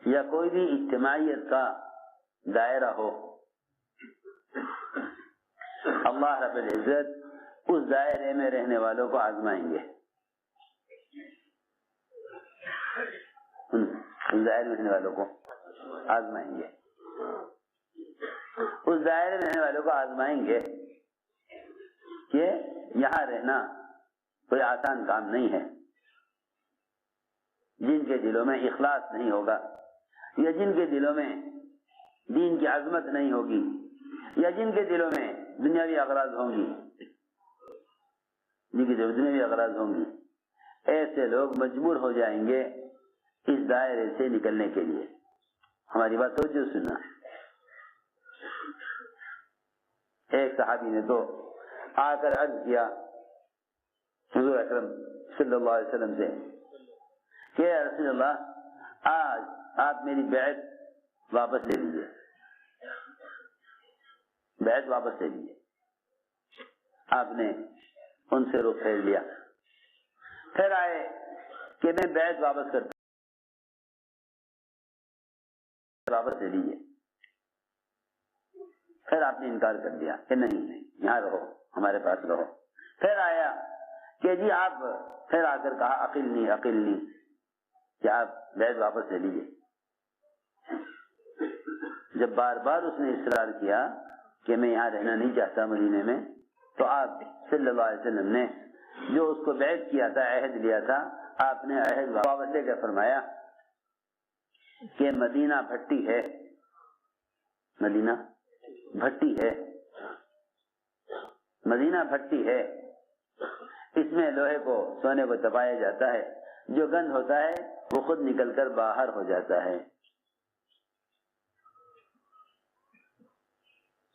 یا کوئی بھی اجتماعیت کا دائرہ ہو، اللہ رب العزت اس دائرے میں رہنے والوں کو آزمائیں گے، اس دائرے میں رہنے والوں کو آزمائیں گے، اس دائرے میں رہنے والوں کو آزمائیں گے کہ یہاں رہنا کوئی آسان کام نہیں ہے۔ جن کے دلوں میں اخلاص نہیں ہوگا، یا جن کے دلوں میں دین کی عظمت نہیں ہوگی، یا جن کے دلوں میں دنیاوی اغراض ہوں گی، جن کی دنیاوی اغراض ہوں گی، ایسے لوگ مجبور ہو جائیں گے اس دائرے سے نکلنے کے لیے۔ ہماری بات توجہ سننا۔ ایک صحابی نے تو آ کر عرض کیا حضور اکرم صلی اللہ علیہ وسلم سے کہ یا رسول اللہ، آج آپ میری بیعت واپس لے لیجیے، بیعت واپس لے لیجیے۔ آپ نے ان سے رخ پھیر لیا، پھر آئے کہ میں بیعت واپس کرتا ہوں، واپس لے لیجیے۔ پھر آپ نے انکار کر دیا کہ نہیں، یہاں رہو، ہمارے پاس رہو۔ پھر آیا کہ جی آپ، پھر آ کر کہا عقلنی کہ آپ بیعت واپس لے لیجیے۔ جب بار بار اس نے اصرار کیا کہ میں یہاں رہنا نہیں چاہتا مدینے میں، تو آپ صلی اللہ علیہ وسلم نے جو اس کو بیعت کیا تھا، عہد لیا تھا، آپ نے عہد واپس لے کر فرمایا کہ مدینہ بھٹی ہے، مدینہ بھٹی ہے، مدینہ بھٹی ہے، اس میں لوہے کو سونے کو دبایا جاتا ہے، جو گند ہوتا ہے وہ خود نکل کر باہر ہو جاتا ہے۔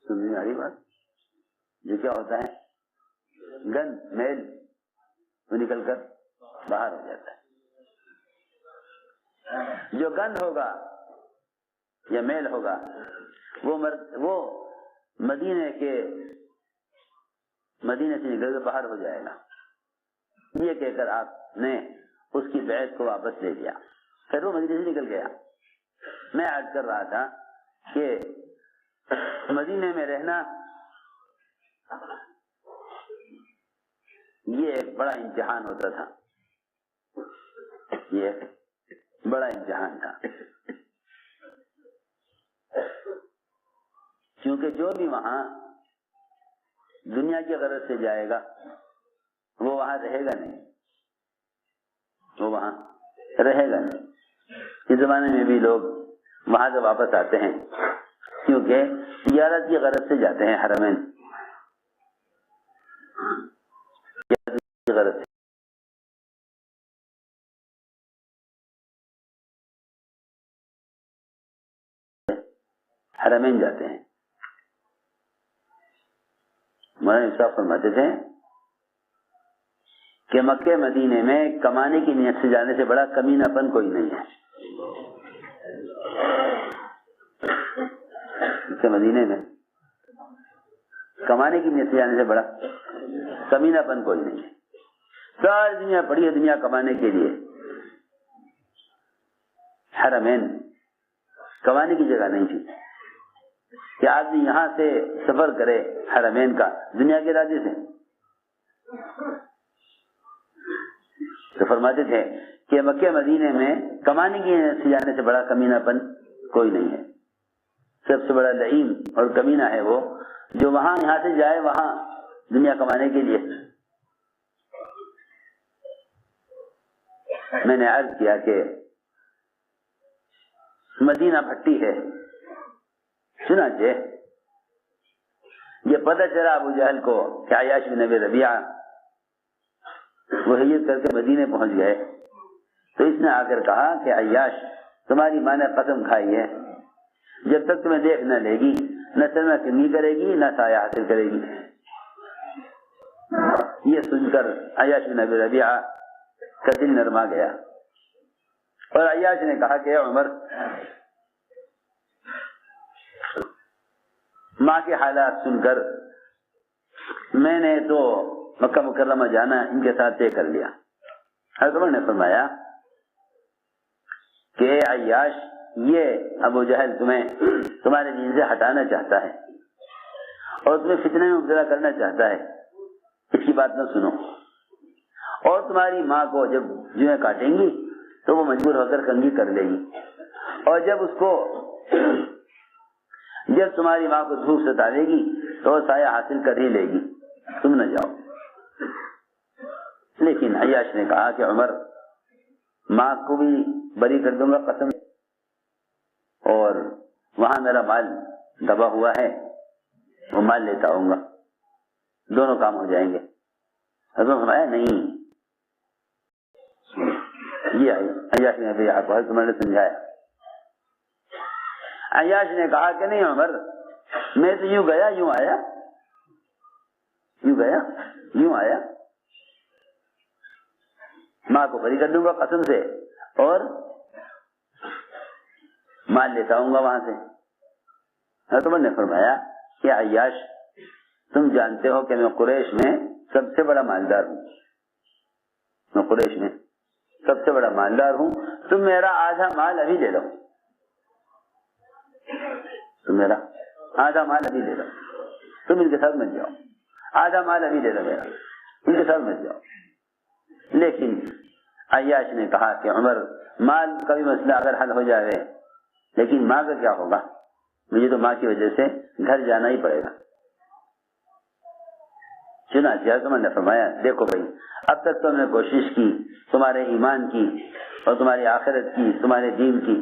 سننے والی بات، جو کیا ہوتا ہے گند، میل، وہ نکل کر باہر ہو جاتا ہے۔ جو گند ہوگا یا میل ہوگا وہ مدینے سے نکل کر باہر ہو جائے گا۔ یہ کہہ کر آپ نے اس کی بیعت کو واپس لے لیا، پھر وہ مدینے سے نکل گیا۔ میں عرض کر رہا تھا کہ مدینے میں رہنا یہ ایک بڑا امتحان ہوتا تھا، یہ ایک بڑا امتحان تھا، کیونکہ جو بھی وہاں دنیا کی غرض سے جائے گا وہ وہاں رہے گا نہیں، وہ وہاں رہے گا نہیں۔ اس زمانے میں بھی لوگ وہاں سے واپس آتے ہیں کیونکہ تجارت کی غرض سے جاتے ہیں، حرمین کی غرض سے۔ حرمین جاتے ہیں۔ مولانا صاحب فرماتے تھے کہ مکہ مدینے میں کمانے کی نیت سے جانے سے بڑا کمینہ پن کوئی نہیں ہے۔ مکہ مدینے میں کمانے کی نیت سے جانے سے بڑا کمینہ پن کوئی نہیں ہے۔ ساری دنیا پڑی ہے دنیا کمانے کے لیے، حرمین کمانے کی جگہ نہیں تھی کہ آدمی یہاں سے سفر کرے حرمین کا دنیا کے ارادے سے۔ تو فرماتے تھے کہ مکہ مدینے میں کمانے کی نیت سے جانے سے بڑا کمینہ پن کوئی نہیں ہے۔ سب سے بڑا لعین اور کمینہ ہے وہ جو وہاں یہاں سے جائے وہاں دنیا کمانے کے لیے۔ میں نے عرض کیا کہ مدینہ بھٹی ہے، چنانچہ یہ پتہ چلا ابو جہل کو کہ عیاش بن ابی ربیعہ وہ ہجرت کر کے مدینے پہنچ گئے، تو اس نے آ کر کہا کہ عیاش تمہاری ماں نے قسم کھائی ہے جب تک تمہیں دیکھ نہ لے گی نہ سرما کنگی کرے گی نہ سایہ حاصل کرے گی۔ یہ سن کر عیاش بن ابی ربیعہ کا دل نرما گیا، اور عیاش نے کہا کہ عمر، ماں کے حالات سن کر میں نے تو مکہ مکرمہ جانا ان کے ساتھ طے کر لیا۔ حضرت عمر نے فرمایا کہ اے عیاش، یہ ابو جہل تمہیں تمہارے دین سے ہٹانا چاہتا ہے اور تمہیں فتنے میں مبتلا کرنا چاہتا ہے، اس کی بات نہ سنو۔ اور تمہاری ماں کو جب جوئیں کاٹیں گی تو وہ مجبور ہو کر کنگھی کر لے گی، اور جب تمہاری ماں کو دھوپ ستاوے گی تو وہ سایہ حاصل کر ہی لے گی، تم نہ جاؤ۔ لیکن عیاش نے کہا کہ عمر، ماں کو بھی بری کر دوں گا قسم، اور وہاں میرا مال دبا ہوا ہے، وہ مال لیتا آؤں گا، دونوں کام ہو جائیں گے۔ حضرت نے فرمایا نہیں، یہ عیاش نے ابھی آپ کو تمہیں نے سمجھایا۔ عیاش نے کہا کہ نہیں عمر، میں تو یوں گیا یوں آیا، یوں گیا یوں آیا، ماں کو بری کر دوں گا قسم سے اور مال لیتا ہوں گا وہاں سے۔ حضرت عمر نے فرمایا کہ عیاش، تم جانتے ہو کہ میں قریش میں سب سے بڑا مالدار ہوں، میں قریش میں سب سے بڑا مالدار ہوں، تم میرا آدھا مال ابھی لے لو، تم میرا آدھا مال ابھی لے لو، تم ان کے ساتھ مت جاؤ، آدھا مال ابھی لے لو میرا، ان کے ساتھ مت جاؤ۔ لیکن عیاش نے کہا کہ عمر، مال کا بھی مسئلہ اگر حل ہو جائے، لیکن ماں کا کیا ہوگا؟ مجھے تو ماں کی وجہ سے گھر جانا ہی پڑے گا۔ چنانچہ حضرت عمر نے فرمایا دیکھو بھائی، اب تک تو ہم نے کوشش کی تمہارے ایمان کی اور تمہاری آخرت کی، تمہارے دین کی،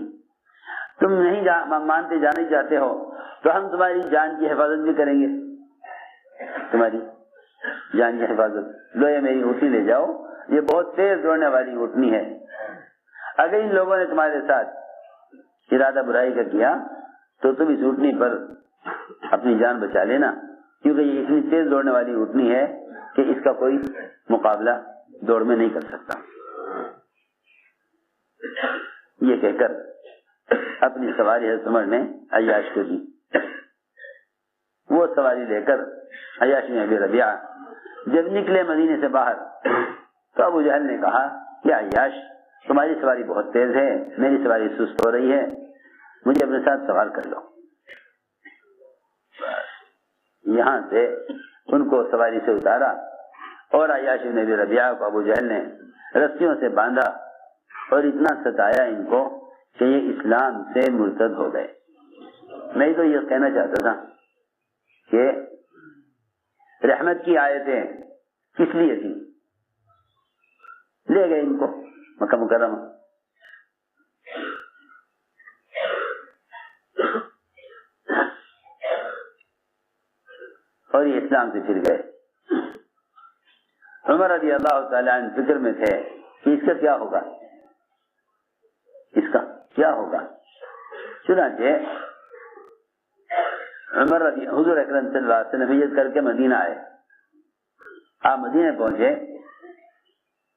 تم نہیں مانتے جانے چاہتے ہو تو ہم تمہاری جان کی حفاظت بھی کریں گے، تمہاری جان کی حفاظت۔ لو یہ میری اونٹنی لے جاؤ، یہ بہت تیز دوڑنے والی اونٹنی ہے، اگر ان لوگوں نے تمہارے ساتھ ارادہ برائی کا کیا تو تم اس اونٹنی پر اپنی جان بچا لینا، کیونکہ یہ اتنی تیز دوڑنے والی اونٹنی ہے کہ اس کا کوئی مقابلہ دوڑ میں نہیں کر سکتا۔ یہ کہہ کر اپنی سواری حضرت عمر نے عیاش کو دی۔ وہ سواری لے کر عیاش بن ابی ربیعہ جب نکلے مدینے سے باہر تو ابو جہل نے کہا کہ عیاش، تمہاری سواری بہت تیز ہے، میری سواری سست ہو رہی ہے، مجھے اپنے ساتھ سوار کر لو۔ یہاں سے ان کو سواری سے اتارا اور عیاش بن ابی ربیعہ کو ابو جہل نے رسیوں سے باندھا اور اتنا ستایا ان کو کہ یہ اسلام سے مرتد ہو گئے۔ میں تو یہ کہنا چاہتا تھا کہ رحمت کی آیتیں کس لیے تھی؟ لے گئے ان کو مکہ مکرمہ، اور یہ اسلام سے پھر گئے۔ عمر رضی اللہ تعالی عنہ فکر میں تھے کہ اس کا کیا ہوگا، اس کا کیا ہوگا۔ چنانچہ عمر رضی حضور اکرم صلی اللہ علیہ وسلم ہجرت کر کے مدینہ آئے۔ آپ مدینہ پہنچے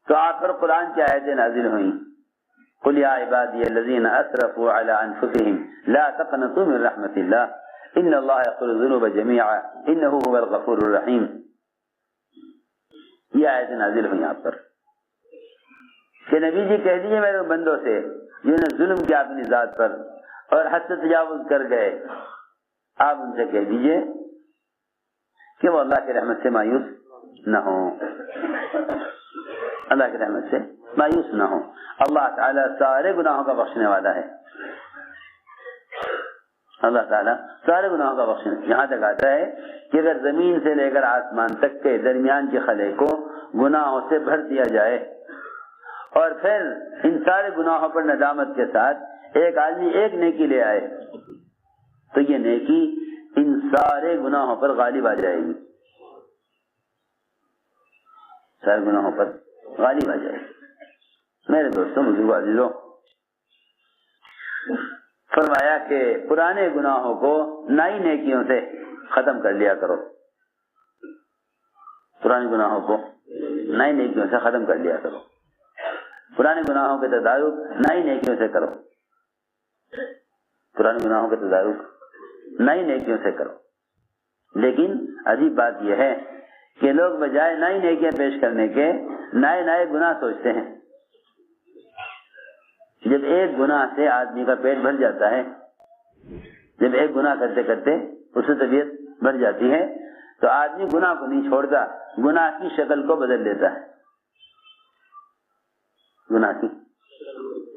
تو آپ پر قرآن کی آیتیں نازل ہوئیں، قل یا عبادی الذین اسرفوا علی انفسهم لا تقنطوا من رحمت اللہ ان اللہ یغفر الذنوب جميعا انہ هو الغفور الرحیم۔ یہ آیتیں نازل ہوئیں آپ پر کہ نبی جی کہہ دیجیے میرے بندوں سے جنہوں نے ظلم کیا اپنی ذات پر اور حد سے تجاوز کر گئے، آپ ان سے کہہ دیجیے کہ وہ اللہ کی رحمت سے مایوس نہ ہو، اللہ کی رحمت سے مایوس نہ ہو۔ اللہ تعالیٰ سارے گناہوں کا بخشنے والا ہے، اللہ تعالیٰ سارے گناہوں کا بخشنے۔ یہاں تک آتا ہے کہ اگر زمین سے لے کر آسمان تک کے درمیان کے خلے کو گناہوں سے بھر دیا جائے اور پھر ان سارے گناہوں پر ندامت کے ساتھ ایک آدمی ایک نیکی لے آئے تو یہ نیکی ان سارے گناہوں پر غالب آ جائے گی، سارے گناہوں پر غالب آ جائے گی۔ میرے دوستوں، بزرگوں، عزیزوں، فرمایا کہ پرانے گناہوں کو نئی نیکیوں سے ختم کر لیا کرو، پرانے گناہوں کو نئی نیکیوں سے ختم کر لیا کرو، پرانے گناہوں کے تدارک نئی نیکیوں سے کرو، پرانے گناہوں کے تدارک نئی نیکیوں سے کرو۔ لیکن عجیب بات یہ ہے کہ لوگ بجائے نئی نیکیاں پیش کرنے کے نئے نئے گناہ سوچتے ہیں۔ جب ایک گناہ سے آدمی کا پیٹ بھر جاتا ہے، جب ایک گناہ کرتے کرتے اس سے طبیعت بڑھ جاتی ہے تو آدمی گناہ کو نہیں چھوڑتا، گناہ کی شکل کو بدل دیتا ہے، گناہ کی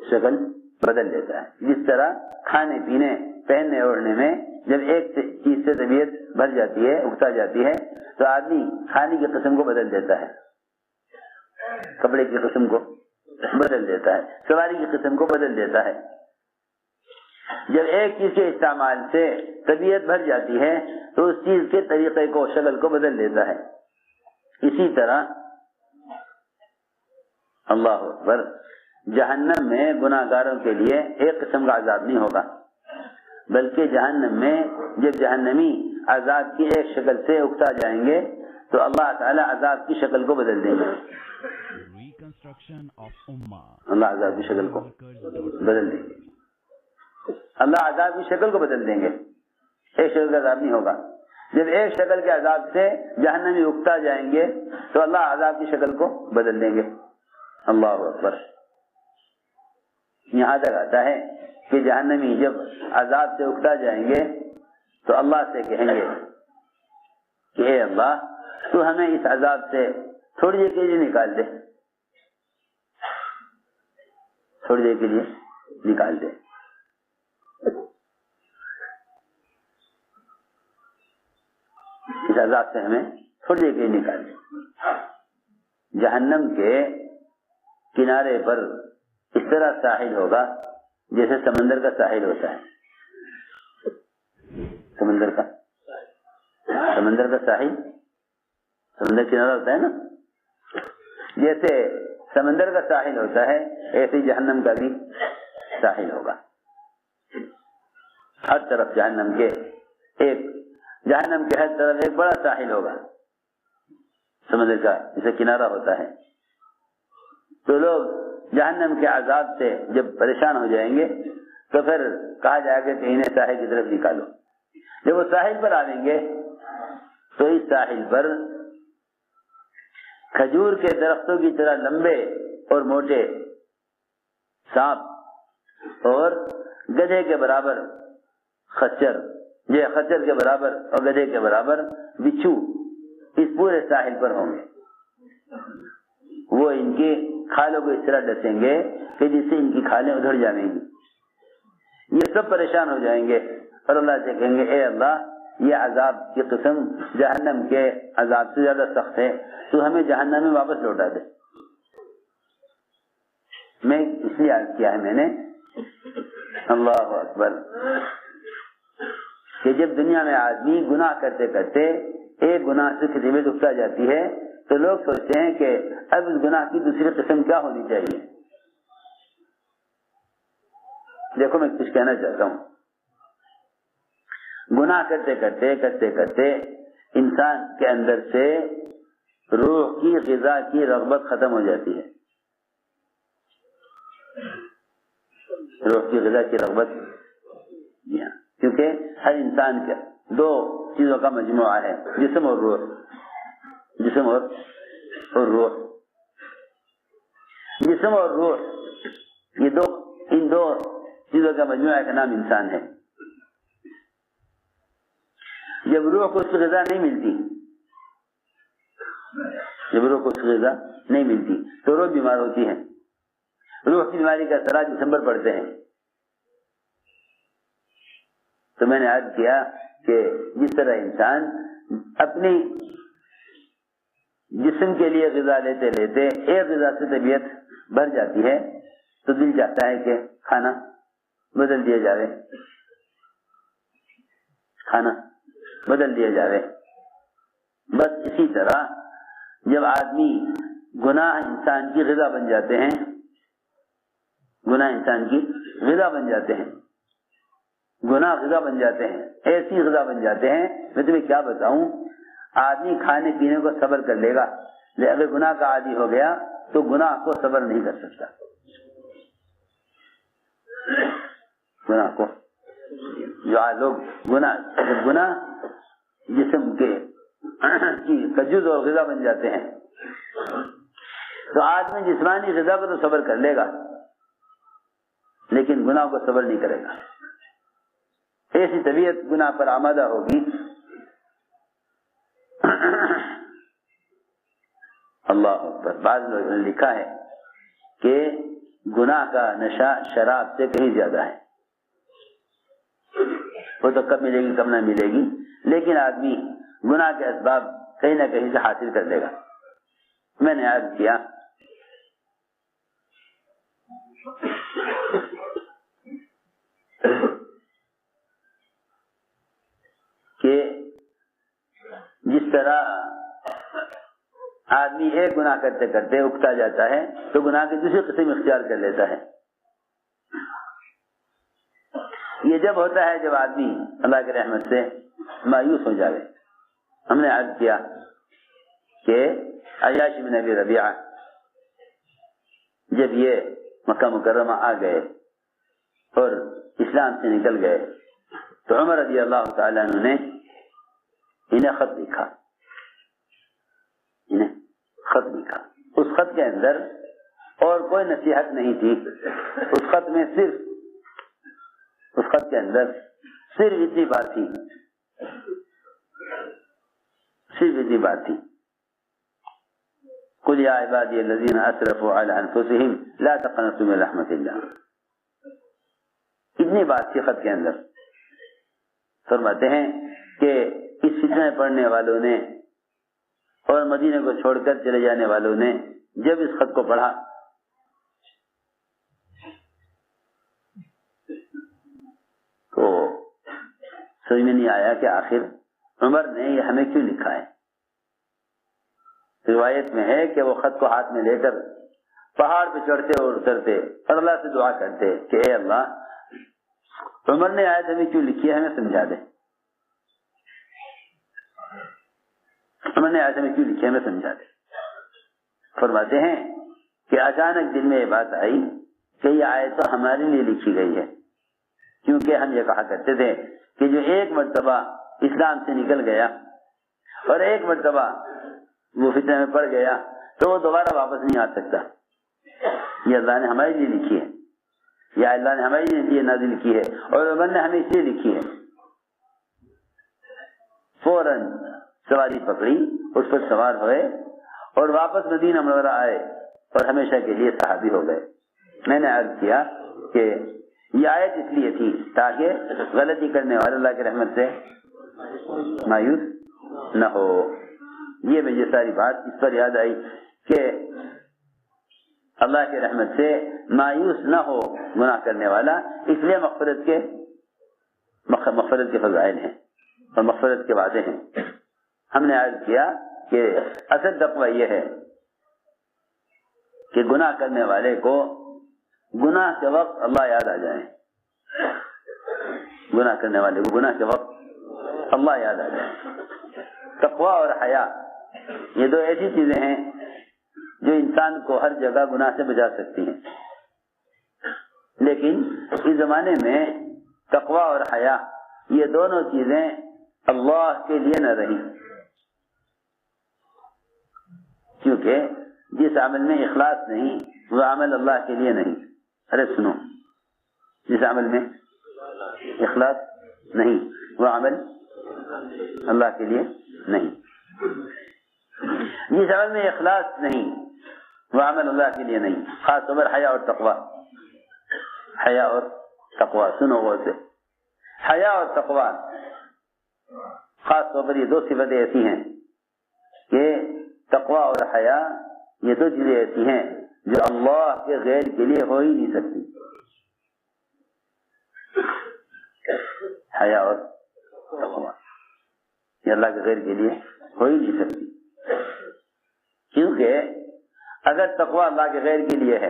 شکل بدل دیتا ہے۔ جس طرح کھانے پینے پہننے اوڑھنے میں جب ایک چیز سے طبیعت بھر جاتی ہے، اکتا جاتی ہے، تو آدمی کھانے کی قسم کو بدل دیتا ہے، کپڑے کی قسم کو بدل دیتا ہے، سواری کی قسم کو بدل دیتا ہے۔ جب ایک چیز کے استعمال سے طبیعت بھر جاتی ہے تو اس چیز کے طریقے کو، شکل کو بدل دیتا ہے۔ اسی طرح اللہ اکبر، جہنم میں گناہ گاروں کے لیے ایک قسم کا عذاب نہیں ہوگا، بلکہ جہنم میں جب جہنمی عذاب کی ایک شکل سے اکتا جائیں گے تو اللہ تعالی عذاب کی شکل کو بدل دیں گے، اللہ عذاب کی شکل کو بدل دیں گے، اللہ عذاب کی شکل کو بدل دیں گے، ایک شکل کا عذاب نہیں ہوگا۔ جب ایک شکل کے عذاب سے جہنمی اکتا جائیں گے تو اللہ عذاب کی شکل کو بدل دیں گے۔ اللہ اکبر۔ یہاں تک آتا ہے کہ جہنمی جب عذاب سے اکتا جائیں گے تو اللہ سے کہیں گے کہ اے اللہ، تو ہمیں اس عذاب سے تھوڑی دیر کے لیے نکال دے، تھوڑی دیر کے لیے نکال دے۔ اس عذاب سے ہمیں تھوڑی دیر کے لیے نکال دے۔ جہنم کے کنارے پر اس طرح ساحل ہوگا جیسے سمندر کا ساحل ہوتا ہے، سمندر کا ساحل، سمندر کنارہ ہوتا ہے نا، جیسے سمندر کا ساحل ہوتا ہے ایسے جہنم کا بھی ساحل ہوگا۔ ہر طرف جہنم کے ہر طرف ایک بڑا ساحل ہوگا سمندر کا، جیسے کنارہ ہوتا ہے۔ تو لوگ جہنم کے عذاب سے جب پریشان ہو جائیں گے تو پھر کہا جائے گا کہ انہیں ساحل کی طرف نکالو۔ جب وہ ساحل پر آئیں گے تو اس ساحل پر کھجور کے درختوں کی طرح لمبے اور موٹے سانپ اور گدھے کے برابر خچر، یہ خچر کے برابر اور گدھے کے برابر بچھو اس پورے ساحل پر ہوں گے۔ وہ ان کی کھالوں کو اس طرح ڈسیں گے کہ جس سے ان کی کھالیں ادھڑ جائیں گی۔ یہ سب پریشان ہو جائیں گے اور اللہ سے کہیں گے اے اللہ، یہ عذاب کی قسم جہنم کے عذاب سے زیادہ سخت ہے، تو ہمیں جہنم میں واپس لوٹا دے۔ میں اس لیے عرض کیا ہے میں نے، اللہ اکبر، کہ جب دنیا میں آدمی گناہ کرتے کرتے ایک گناہ سے طبیعت اکتا جاتی ہے تو لوگ سوچتے ہیں کہ اب اس گناہ کی دوسری قسم کیا ہونی چاہیے۔ دیکھو میں کچھ کہنا چاہتا ہوں، گناہ کرتے کرتے انسان کے اندر سے روح کی غذا کی رغبت ختم ہو جاتی ہے، روح کی غذا کی رغبت، کیونکہ ہر انسان کے دو چیزوں کا مجموعہ ہے، جسم اور روح، جسم اور روح، جسم اور روح، یہ ان دو چیزوں کا مجموعہ کا نام انسان ہے۔ جب روح کو اس کی غذا نہیں ملتی، جب روح کو اس کی غذا نہیں ملتی تو روح بیمار ہوتی ہے، روح کی بیماری کا اثرات جسم پر پڑتے ہیں۔ تو میں نے عرض کیا کہ جس طرح انسان اپنی جسم کے لیے غذا لیتے لیتے ایک غذا سے طبیعت بھر جاتی ہے تو دل چاہتا ہے کہ کھانا بدل دیا جائے، کھانا بدل دیا جائے۔ بس اسی طرح جب آدمی گناہ انسان کی غذا بن جاتے ہیں، گناہ انسان کی غذا بن جاتے ہیں، گناہ غذا بن جاتے ہیں، ایسی غذا بن جاتے ہیں، میں تمہیں کیا بتاؤں، آدمی کھانے پینے کو صبر کر لے گا، لیکن اگر گناہ کا عادی ہو گیا تو گناہ کو صبر نہیں کر سکتا، گناہ کو۔ جو لوگ گناہ جسم کے کا جز اور غذا بن جاتے ہیں تو آدمی جسمانی غذا کو تو صبر کر لے گا، لیکن گناہ کو صبر نہیں کرے گا. ایسی طبیعت گناہ پر آمادہ ہوگی. اللہ اکبر. بعض لوگوں نے لکھا ہے کہ گناہ کا نشہ شراب سے کہیں زیادہ ہے. وہ تو کب ملے گی کب نہ ملے گی، لیکن آدمی گناہ کے اسباب کہیں نہ کہیں سے حاصل کر لے گا. میں نے عرض کیا کہ جس طرح آدمی ایک گناہ کرتے کرتے اکتا جاتا ہے تو گناہ کی دوسری قسم اختیار کر لیتا ہے. یہ جب ہوتا ہے جب آدمی اللہ کی رحمت سے مایوس ہو جائے. ہم نے عرض کیا کہ عیاش بن ابی ربیعہ جب یہ مکہ مکرمہ آ گئے اور اسلام سے نکل گئے تو عمر رضی اللہ تعالیٰ عنہ نے انہیں خط لکھا. اس خط کے اندر اور کوئی نصیحت نہیں تھی. اس خط میں صرف اتنی بات تھی قل یا عبادی الذین اسرفوا علی انفسہم لا تقنطوا من رحمت اللہ. اتنی بات تھی خط کے اندر. فرماتے ہیں کہ اس فتنہ پڑھنے والوں نے اور مدینے کو چھوڑ کر چلے جانے والوں نے جب اس خط کو پڑھا تو سمجھ میں نہیں آیا کہ آخر عمر نے یہ ہمیں کیوں لکھا ہے. روایت میں ہے کہ وہ خط کو ہاتھ میں لے کر پہاڑ پہ چڑھتے اور اترتے اور اللہ سے دعا کرتے کہ اے اللہ عمر نے آیت ہمیں کیوں لکھی ہے ہمیں سمجھا دے. عمر نے آیت ہمیں کیوں لکھی ہے ہمیں سمجھا دے. فرماتے ہیں کہ اچانک دل میں یہ بات آئی کہ یہ آیت تو ہمارے لیے لکھی گئی ہے، کیونکہ ہم یہ کہا کرتے تھے کہ جو ایک مرتبہ اسلام سے نکل گیا اور ایک مرتبہ وہ فتنہ میں پڑ گیا تو وہ دوبارہ واپس نہیں آ سکتا. یہ اللہ نے ہمارے لیے لکھی ہے، یا اللہ نے ہمارے لیے نازل کی ہے اور عمر نے ہمیں اس لیے لکھی ہے. فوراً سواری پکڑی، اس پر سوار ہوئے اور واپس مدینہ منورہ آئے اور ہمیشہ کے لیے صحابی ہو گئے. میں نے عرض کیا کہ یہ آیت اس لیے تھی تاکہ غلطی کرنے والے اللہ کی رحمت سے مایوس نہ ہو. یہ مجھے ساری بات اس پر یاد آئی کہ اللہ کی رحمت سے مایوس نہ ہو گناہ کرنے والا، اس لیے مغفرت کے فضائل ہیں اور مغفرت کے وعدے ہیں. ہم نے عرض کیا کہ اصل تقویٰ یہ ہے کہ گناہ کرنے والے کو گناہ کے وقت اللہ یاد آ جائے. گناہ کرنے والے کو گناہ کے وقت اللہ یاد آ جائے. تقویٰ اور حیا یہ دو ایسی چیزیں ہیں جو انسان کو ہر جگہ گناہ سے بچا سکتی ہیں، لیکن اس زمانے میں تقویٰ اور حیا یہ دونوں چیزیں اللہ کے لیے نہ رہی، کیونکہ جس عمل میں اخلاص نہیں وہ عمل اللہ کے لیے نہیں. ارے سنو، جس عمل میں اخلاص نہیں وہ عمل اللہ کے لیے نہیں. جس عمل میں اخلاص نہیں وہ عمل اللہ کے لیے نہیں. خاص طور پر حیا اور تقویٰ سنو غور سے. حیا اور تقویٰ خاص طور پر یہ دو صفتیں ایسی ہیں کہ تقویٰ اور حیا یہ دو چیزیں ایسی ہیں جو اللہ کے غیر کے لیے ہو ہی نہیں سکتی. حیا اور تقویٰ یہ اللہ کے غیر کے لیے ہو ہی نہیں سکتی، کیونکہ اگر تقویٰ اللہ کے غیر کے لیے ہے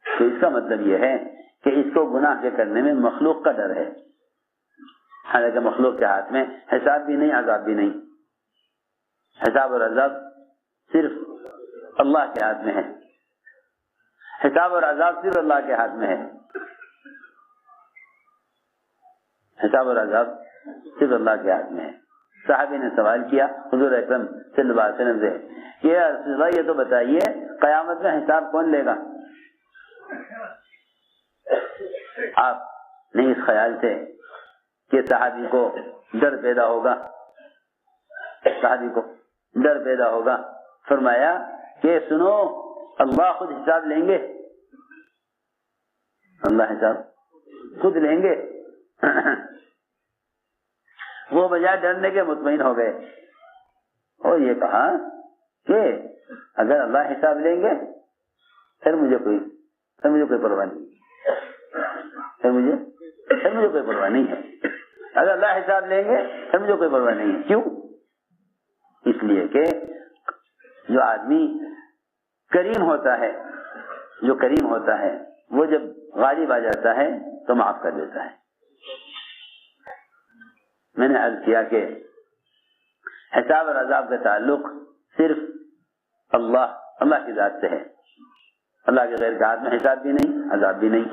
تو اس کا مطلب یہ ہے کہ اس کو گناہ کے کرنے میں مخلوق کا ڈر ہے، حالانکہ مخلوق کے ہاتھ میں حساب بھی نہیں عذاب بھی نہیں. حساب اور عذاب صرف اللہ کے ہاتھ میں ہے. حساب اور عذاب صرف اللہ کے ہاتھ میں ہے. حساب اور عذاب صرف اللہ کے ہاتھ میں ہے. صحابی نے سوال کیا حضور اکرم صلی اللہ علیہ وسلم سے کہ یا رسول اللہ یہ تو بتائیے قیامت میں حساب کون لے گا؟ آپ نہیں اس خیال سے کہ صحابی کو ڈر پیدا ہوگا، صحابی کو ڈر پیدا ہوگا، فرمایا کہ سنو اللہ خود حساب لیں گے، اللہ حساب خود لیں گے۔ وہ بجائے ڈرنے کے مطمئن ہو گئے اور یہ کہا کہ اگر اللہ حساب لیں گے پھر مجھے کوئی پرواہ نہیں، پھر مجھے کوئی پرواہ نہیں ہے، اگر اللہ حساب لیں گے پھر مجھے کوئی پرواہ نہیں ہے۔ کیوں؟ اس لیے کہ جو آدمی کریم ہوتا ہے، جو کریم ہوتا ہے وہ جب غالب آ جاتا ہے تو معاف کر دیتا ہے۔ میں نے عرض کیا کہ حساب اور عذاب کا تعلق صرف اللہ کی ذات سے ہے، اللہ کے غیر کے ہاتھ میں حساب بھی نہیں، عذاب بھی نہیں۔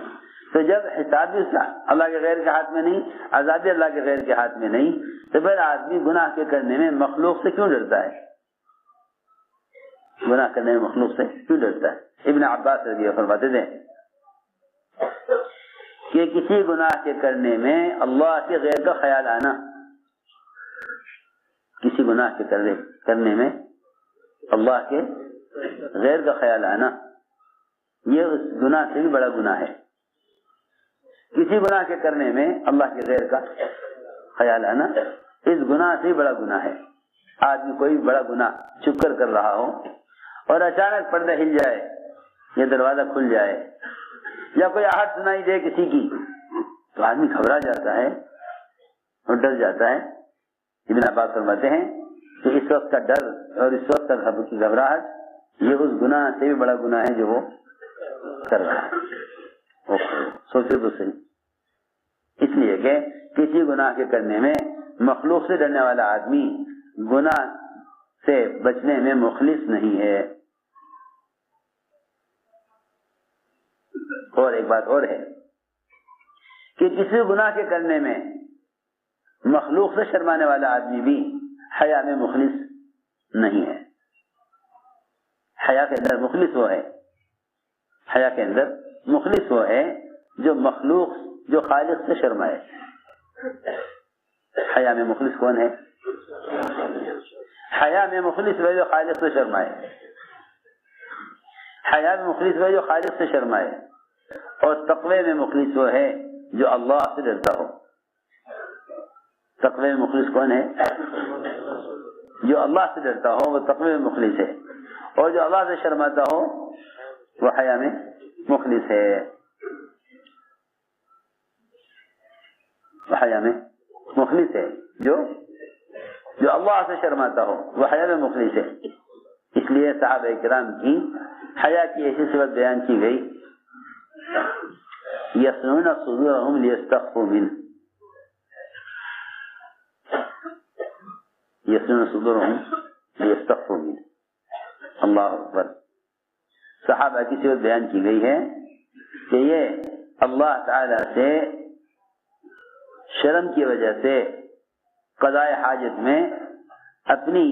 تو جب حساب بھی اللہ کے غیر کے ہاتھ میں نہیں، عذاب بھی اللہ کے غیر کے ہاتھ میں نہیں، تو پھر آدمی گناہ کے کرنے میں مخلوق سے کیوں ڈرتا ہے؟ گناہ کرنے میں مخلوق سے کیوں ڈرتا ہے؟ ابن عباس رضی اللہ عنہ فرماتے تھے کہ کسی گناہ کے کرنے میں اللہ کے غیر کا خیال آنا، کسی گناہ کے کرنے میں اللہ کے غیر کا خیال آنا، یہ اس گناہ سے بھی بڑا گناہ ہے۔ کسی گناہ کے کرنے میں اللہ کے غیر کا خیال آنا اس گناہ سے بھی بڑا گناہ ہے۔ آدمی کوئی بڑا گناہ چھپ کر رہا ہو اور اچانک پردہ ہل جائے یا دروازہ کھل جائے یا کوئی آہٹ سنائی دے کسی کی تو آدمی گھبرا جاتا ہے اور ڈر جاتا ہے۔ ابن عباس فرماتے ہیں کہ اس وقت کا ڈر اور اس وقت کا گھبراہٹ یہ اس گناہ سے بھی بڑا گناہ ہے جو وہ کر رہا ہے۔ سوچے تو صحیح، اس لیے کہ کسی گناہ کے کرنے میں مخلوق سے ڈرنے والا آدمی گناہ سے بچنے میں مخلص نہیں ہے۔ اور ایک بات اور ہے کہ کسی گناہ کے کرنے میں مخلوق سے شرمانے والا آدمی بھی حیا میں مخلص نہیں ہے۔ حیا کے اندر مخلص وہ ہے، حیا کے اندر مخلص وہ ہے جو مخلوق جو خالق سے شرمائے۔ حیا میں مخلص کون ہے؟ حیا میں مخلص وہ جو خالق سے شرمائے، حیا میں مخلص وہ جو خالق سے شرمائے، اور تقوی میں مخلص وہ ہے جو اللہ سے ڈرتا ہو۔ تقوی میں مخلص کون ہے؟ جو اللہ سے ڈرتا ہو وہ تقوی میں مخلص ہے، اور جو اللہ سے شرماتا ہو وہ حیا میں مخلص ہے، وہ حیا میں مخلص ہے۔ جو اللہ سے شرماتا ہو وہ حیا میں مخلص ہے۔ اس لیے صحابہ کرام کی حیا کی ایسی صفت بیان کی گئی، یسنون صدورہم لیستخفوا منہ، یسنون صدورہم لیستخفوا منہ۔ اللہ اکبر۔ صحابہ کی صفت بیان کی گئی ہے کہ یہ اللہ تعالی سے شرم کی وجہ سے قضاء حاجت میں اپنی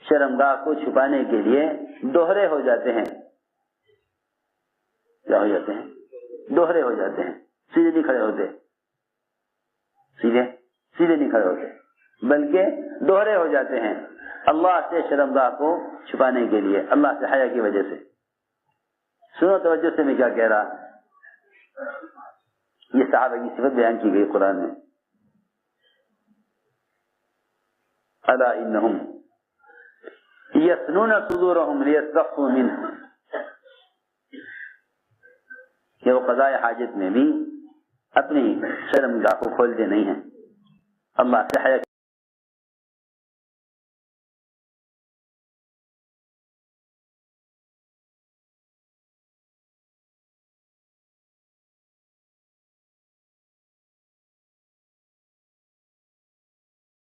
شرمگاہ کو چھپانے کے لیے دوہرے ہو جاتے ہیں۔ کیا ہو جاتے ہیں؟ دوہرے ہو جاتے ہیں، سیدھے نہیں کھڑے ہوتے، سیدھے نہیں کھڑے ہوتے بلکہ دوہرے ہو جاتے ہیں اللہ سے شرمگاہ کو چھپانے کے لیے، اللہ سے حیا کی وجہ سے۔ سنو توجہ سے میں کیا کہہ رہا، یہ صحابہ کی صفت بیان کی گئی قرآن میں۔ الا انہم یسنون صدورہم لیستخفوا منہ، کہ وہ قضاء حاجت میں بھی اپنی شرمگاہ کو کھولتے نہیں ہیں، اللہ سے حیا